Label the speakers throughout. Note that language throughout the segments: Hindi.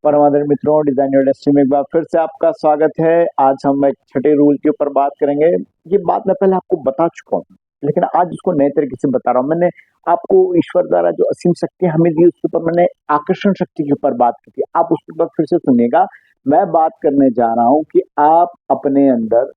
Speaker 1: परमादर मित्रों, डिजाइन इंडस्ट्री में एक बार फिर से आपका स्वागत है। आज हम एक छठे रूल के ऊपर बात करेंगे। ये बात मैं पहले आपको बता चुका हूँ, लेकिन आज उसको नए तरीके से बता रहा हूँ। मैंने आपको ईश्वर द्वारा जो असीम शक्ति हमें दी, उसके ऊपर मैंने आकर्षण शक्ति के ऊपर बात की थी। आप उसके ऊपर फिर से सुनिएगा। मैं बात करने जा रहा हूँ कि आप अपने अंदर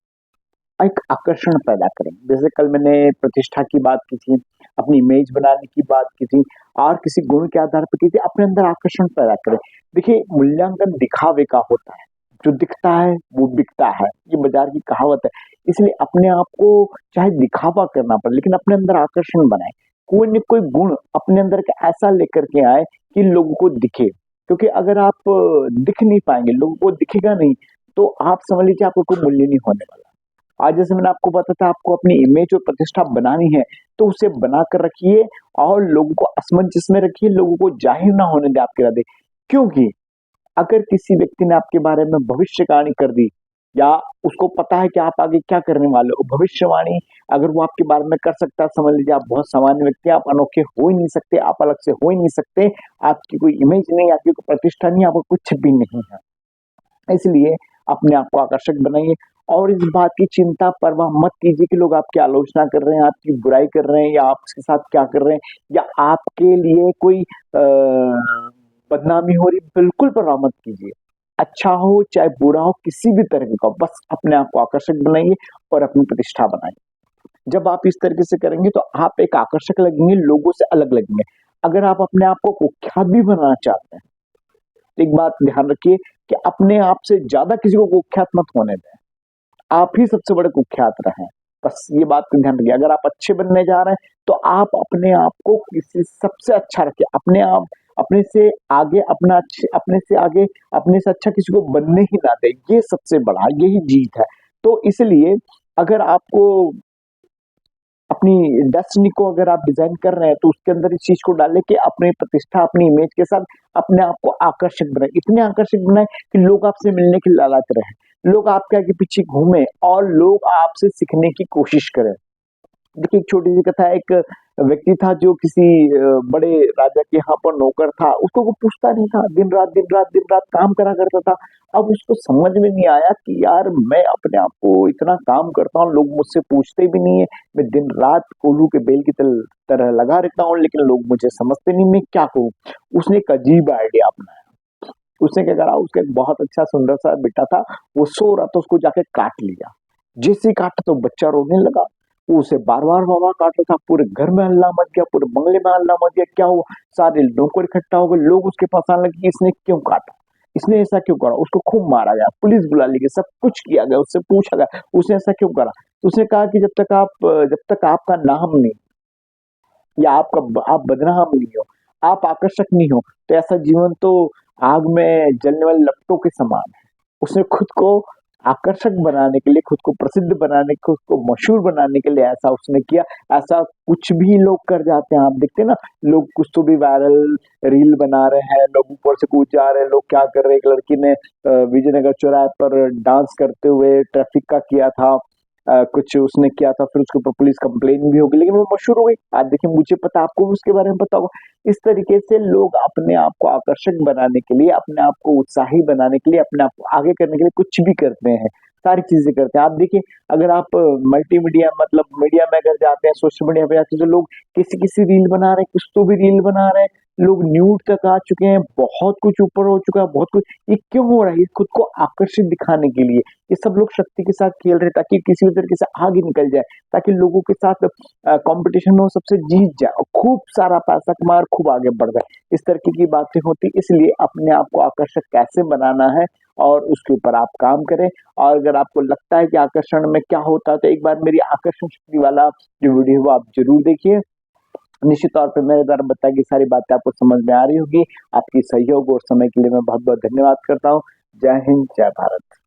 Speaker 1: एक आकर्षण पैदा करें। जैसे कल मैंने प्रतिष्ठा की बात की थी, अपनी इमेज बनाने की बात की थी, और किसी गुण के आधार पर की थी। अपने अंदर आकर्षण पैदा करें। देखिए, मूल्यांकन दिखावे का होता है। जो दिखता है वो बिकता है, ये बाजार की कहावत है। इसलिए अपने आप को चाहे दिखावा करना पड़े, लेकिन अपने अंदर आकर्षण बनाए। कोई न कोई गुण अपने अंदर का ऐसा लेकर के आए कि लोगों को दिखे। क्योंकि अगर आप दिख नहीं पाएंगे, लोगों को दिखेगा नहीं, तो आप समझ लीजिए आपको कोई मूल्य नहीं होने वाला। आज जैसे मैंने आपको बताया था, आपको अपनी इमेज और प्रतिष्ठा बनानी है, तो उसे बना कर रखिए और लोगों को असमंजस में रखिए। लोगों को जाहिर ना होने दे आपके इरादे। क्योंकि अगर किसी व्यक्ति ने आपके बारे में भविष्यवाणी कर दी, या उसको पता है कि आप आगे क्या करने वाले हो, भविष्यवाणी अगर वो आपके बारे में कर सकता है, समझ लीजिए आप बहुत सामान्य व्यक्ति हैं, आप अनोखे हो ही नहीं सकते, आप अलग से हो ही नहीं सकते। आपकी कोई इमेज नहीं, आपकी कोई प्रतिष्ठा नहीं, आपको कुछ भी नहीं है। इसलिए अपने आप को आकर्षक बनाइए, और इस बात की चिंता परवाह मत कीजिए कि लोग आपकी आलोचना कर रहे हैं, आपकी बुराई कर रहे हैं, या आपके साथ क्या कर रहे हैं, या आपके लिए कोई बदनामी हो रही। बिल्कुल परवाह मत कीजिए। अच्छा हो चाहे बुरा हो, किसी भी तरह का, बस अपने आप को आकर्षक बनाइए और अपनी प्रतिष्ठा बनाइए। जब आप इस तरीके से करेंगे तो आप एक आकर्षक लगेंगे, लोगों से अलग लगेंगे। अगर आप अपने आप को कुख्यात भी बनाना चाहते हैं, तो एक बात ध्यान रखिए कि अपने आप से ज्यादा किसी को कुख्यात मत होने दें। आप ही सबसे बड़े कुख्यात रहें। बस ये बात को ध्यान रखिए। अगर आप अच्छे बनने जा रहे हैं, तो आप अपने आप को किसी सबसे अच्छा रखिए। अपने आप, अपने से आगे, अपने से आगे, अपने से अच्छा किसी को बनने ही ना दे। ये सबसे बड़ा, यही जीत है। तो इसलिए अगर आपको अपनी डेस्टिनी को अगर आप डिजाइन कर रहे हैं, तो उसके अंदर इस चीज को डालें कि अपनी प्रतिष्ठा, अपनी इमेज के साथ अपने आप को आकर्षक बनाए। इतने आकर्षक बनाए कि लोग आपसे मिलने की लालच रहे, लोग आपके आगे पीछे घूमे, और लोग आपसे सीखने की कोशिश करें। देखिए, एक छोटी सी कथा है। एक व्यक्ति था जो किसी बड़े राजा के यहाँ पर नौकर था। उसको कोई पूछता नहीं था, दिन रात दिन रात दिन रात काम करा करता था। अब उसको समझ में नहीं आया कि यार, मैं अपने आप को इतना काम करता हूँ, लोग मुझसे पूछते भी नहीं है। मैं दिन रात कोल्हू के बेल की तरह लगा रहता हूँ, लेकिन लोग मुझे समझते नहीं, मैं क्या करूँ। उसने एक अजीब आइडिया अपनाया। उसने क्या करा, उसका एक बहुत अच्छा सुंदर सा बेटा था, वो सो रहा था, उसको जाके काट लिया। जैसे ही काटा तो बच्चा रोने लगा। वो उसे बार बार बाबा काट रहा था। पूरे घर में हल्ला मच गया, पूरे बंगले में हल्ला मच गया। क्या हुआ? सारे नौकर इकट्ठा हो गए, लोग उसके पास आने लगे कि इसने क्यों काटा, इसने ऐसा क्यों करा। उसको खूब मारा गया, पुलिस बुला ली गई, सब कुछ किया गया, उससे पूछा गया उसने ऐसा क्यों करा। तो उसने कहा कि जब तक आपका नाम नहीं, या आप बदनाम नहीं हो, आप आकर्षक नहीं हो, तो ऐसा जीवन तो आग में जलने वाले लपटों के समान है। उसने खुद को आकर्षक बनाने के लिए, खुद को प्रसिद्ध बनाने, खुद को मशहूर बनाने के लिए ऐसा उसने किया। ऐसा कुछ भी लोग कर जाते हैं। आप देखते हैं ना, लोग कुछ तो भी वायरल रील बना रहे हैं, लोग ऊपर से कूद जा रहे हैं। लोग क्या कर रहे हैं, एक लड़की ने विजयनगर चौराहे पर डांस करते हुए ट्रैफिक का किया था। कुछ उसने किया था, फिर उसके ऊपर पुलिस कंप्लेन भी होगी, लेकिन वो मशहूर हो गई। आज देखिए, मुझे पता, आपको भी उसके बारे में पता होगा। इस तरीके से लोग अपने आप को आकर्षक बनाने के लिए, अपने आप को उत्साही बनाने के लिए, अपने आप को आगे करने के लिए कुछ भी करते हैं, सारी चीजें करते हैं। आप देखिए, अगर आप मल्टीमीडिया, मतलब मीडिया में अगर जाते हैं, सोशल मीडिया पे जाते हैं, तो लोग किसी किसी रील बना रहे हैं, कुछ तो भी रील बना रहे हैं। लोग न्यूड तक आ चुके हैं, बहुत कुछ ऊपर हो चुका है, बहुत कुछ। ये क्यों हो रहा है? ये खुद को आकर्षित दिखाने के लिए। ये सब लोग शक्ति के साथ खेल रहे हैं, ताकि किसी भी तरीके से आगे निकल जाए, ताकि लोगों के साथ कंपटीशन में वो सबसे जीत जाए और खूब सारा पैसा कमाए और खूब आगे बढ़ जाए। इस तरीके की बातें होती। इसलिए अपने आप को आकर्षक कैसे बनाना है, और उसके ऊपर आप काम करें। और अगर आपको लगता है कि आकर्षण में क्या होता है, तो एक बार मेरी आकर्षण शक्ति वाला जो वीडियो है वो आप जरूर देखिए। निश्चित तौर पे मेरे द्वारा बताई गई सारी बातें आपको समझ में आ रही होगी। आपकी सहयोग और समय के लिए मैं बहुत बहुत धन्यवाद करता हूँ। जय हिंद, जय भारत।